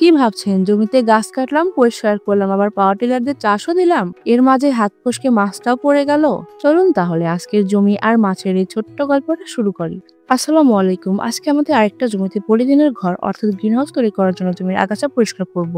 কি ভাবছেন জমিতে গাছ কাটলাম, পরিষ্কার করলাম, আবার পাওয়ার টিলার দিয়ে চাষও দিলাম, এর মাঝে হাত ফসকে মাছটাও পড়ে গেল। চলুন তাহলে আজকের জমি আর মাছের এই ছোট্ট গল্পটা শুরু করি। আসসালামু আলাইকুম। আজকে আমাদের আরেকটা জমিতে পলিথিনের ঘর অর্থাৎ গ্রিন হাউস তৈরি করার জন্য জমির আগাছা পরিষ্কার করব।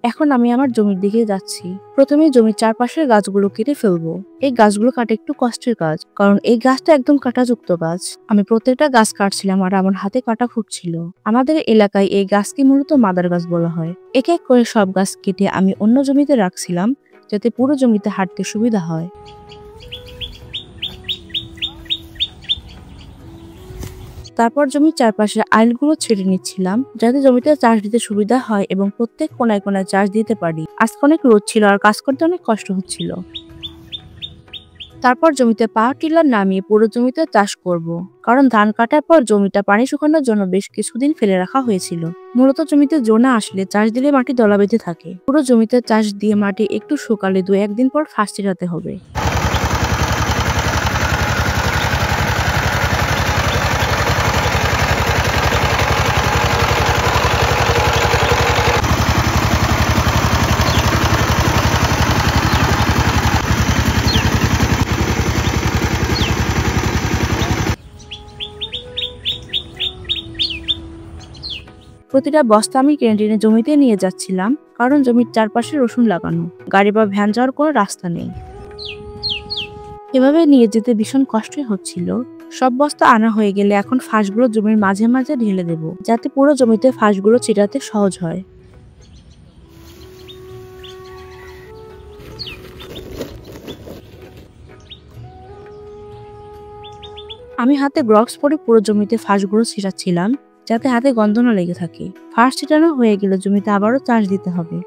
এখন আমি আমার জমির দিকে যাচ্ছি। প্রথমে জমির চারপাশের গাছগুলো কেটে ফেলবো। এই গাছগুলো কাটা একটু কষ্টের কাজ, কারণ এই গাছটা একদম কাঁটাযুক্ত গাছ। আমি প্রত্যেকটা গাছ কাটছিলাম আর আমার হাতে কাটা ফুটছিল। আমাদের এলাকায় এই গাছকে মূলত মাদার গাছ বলা হয়। এক এক করে সব গাছ কেটে আমি অন্য জমিতে রাখছিলাম, যাতে পুরো জমিতে হাঁটতে সুবিধা হয়। তারপর জমির চারপাশে আইলগুলো ছেড়ে নিচ্ছিলাম, যাতে জমিতে চাষ দিতে সুবিধা হয় এবং প্রত্যেক কোনায় কোনায় চাষ দিতে পারি। আজকে অনেক রোদ ছিল আর কাজ করতে অনেক কষ্ট হচ্ছিল। তারপর জমিতে পাওয়ার টিলার নামিয়ে পুরো জমিতে চাষ করব, কারণ ধান কাটার পর জমিটা পানি শুকানোর জন্য বেশ কিছুদিন ফেলে রাখা হয়েছিল। মূলত জমিতে জোনা আসলে চাষ দিলে মাটি দলা বেঁধে থাকে। পুরো জমিতে চাষ দিয়ে মাটি একটু শুকালে 2-1 দিন পর ফাঁস ছিটাতে হবে। প্রতিটা বস্তা আমি ক্যান্টিনে জমিতে নিয়ে যাচ্ছিলাম, কারণ জমির চারপাশে রসুন লাগানো, গাড়ি বা ভ্যান যাওয়ার কোনো রাস্তা নেই। এভাবে নিয়ে যেতে ভীষণ কষ্টই হচ্ছিল। সব বস্তা আনা হয়ে গেলে এখন ফাঁসগুলো জমির মাঝে মাঝে ঢেলে দেব, যাতে পুরো জমিতে ফাঁসগুলো ছিটাতে সহজ হয়। আমি হাতে গ্লাভস পরে পুরো জমিতে ফাঁসগুলো ছিটাচ্ছিলাম, যাতে হাতে গন্ধ না লেগে থাকে। ফাঁস ছিটানো হয়ে গেলে জমিতে আবারও চাষ দিতে হবে।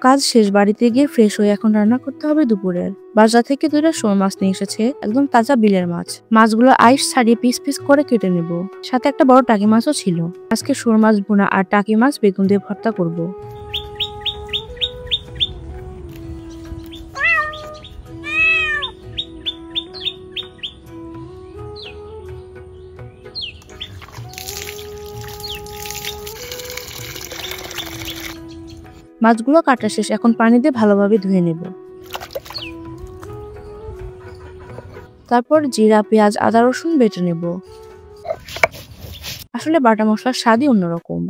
কাজ শেষ, বাড়িতে গিয়ে ফ্রেশ হয়ে এখন রান্না করতে হবে দুপুরের। বাজার থেকে 2টা শোল মাছ নিয়ে এসেছে, একদম তাজা বিলের মাছ। মাছগুলো আইস ছাড়িয়ে পিস পিস করে কেটে নেব। সাথে একটা বড় টাকি মাছও ছিল। আজকে শোল মাছ ভুনা আর টাকি মাছ বেগুন দিয়ে ভর্তা করব। মাছগুলো কাটা শেষ, এখন পানি দিয়ে ভালোভাবে ধুয়ে নেব। তারপর জিরা, পেঁয়াজ, আদা, রসুন বেটে নেব। আসলে বাটা মশলার স্বাদই অন্যরকম।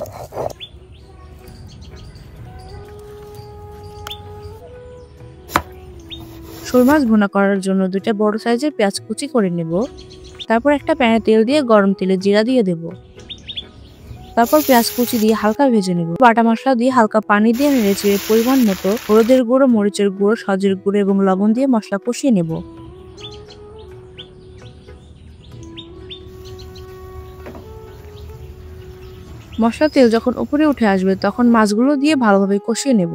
শোল মাছ ভুনা করার জন্য 2টা বড় সাইজের পেঁয়াজ কুচি করে নেব। তারপর একটা প্যানে তেল দিয়ে গরম তেলে জিরা দিয়ে দেব। তারপর পেঁয়াজ কুচি দিয়ে হালকা ভেজে নেব। বাটা মশলা দিয়ে হালকা পানি দিয়ে নেড়েচেড়ে পরিমাণ মতো হলুদের গুঁড়ো, মরিচের গুঁড়ো, সজের গুঁড়ো এবং লবণ দিয়ে মশলা কষিয়ে নেব। মশলা তেল যখন উপরে উঠে আসবে তখন মাছগুলো দিয়ে ভালোভাবে কষিয়ে নেব।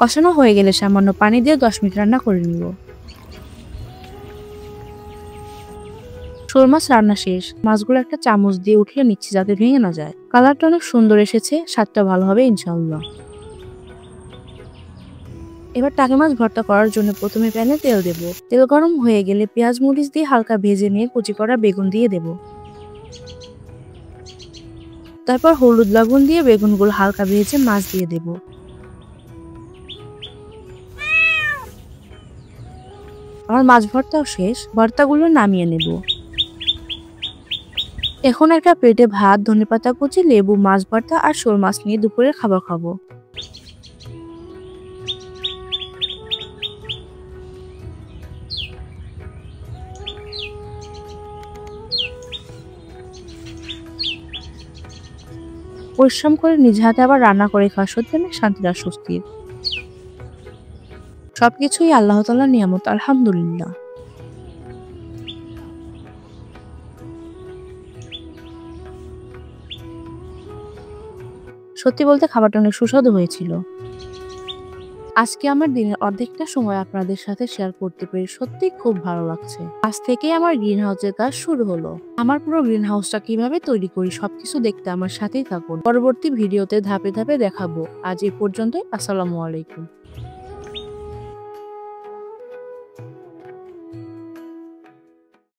কষানো হয়ে গেলে সামান্য পানি দিয়ে 10 মিনিট রান্না করে নিব। শোল মাছ রান্না শেষ। মাছগুলো একটা চামচ দিয়ে উঠিয়ে নিচ্ছি, যাতে ভেঙে না যায়। কালারটা অনেক সুন্দর এসেছে, স্বাদটা ভালো হবে ইনশাআল্লাহ। এবার টাকি মাছ ভর্তা করার জন্য প্রথমে প্যানে তেল দেব। তেল গরম হয়ে গেলে পেঁয়াজ মরিচ দিয়ে হালকা ভেজে নিয়ে কুচি করা বেগুন দিয়ে দেব। তারপর হলুদ লবণ দিয়ে বেগুনগুলো হালকা ভেজে মাছ দিয়ে দেব। আমার মাছ ভর্তাও শেষ, ভর্তাগুলো নামিয়ে নেব। এখন একটা প্লেটে ভাত, ধনেপাতা কুচি, লেবু, মাছ ভর্তা আর শোল মাছ নিয়ে দুপুরের খাবার খাবো। পরিশ্রম করে নিজ হাতে আবার রান্না করে খাওয়া সত্যি অনেক শান্তির আর স্বস্তির। সবকিছুই আল্লাহ তাআলার নিয়ামত, আলহামদুলিল্লাহ। সত্যি বলতে খাবারটা অনেক সুস্বাদু হয়েছিল। আজকে আমার দিনের অর্ধেকটা সময় আপনাদের সাথে শেয়ার করতে পেরে সত্যিই খুব ভালো লাগছে। আজ থেকেই আমার গ্রিন হাউসের কাজ শুরু হলো। আমার পুরো গ্রিন হাউসটা কিভাবে তৈরি করি সবকিছু দেখতে আমার সাথেই থাকুন। পরবর্তী ভিডিওতে ধাপে ধাপে দেখাবো। আজ এই পর্যন্তই। আসসালামু আলাইকুম।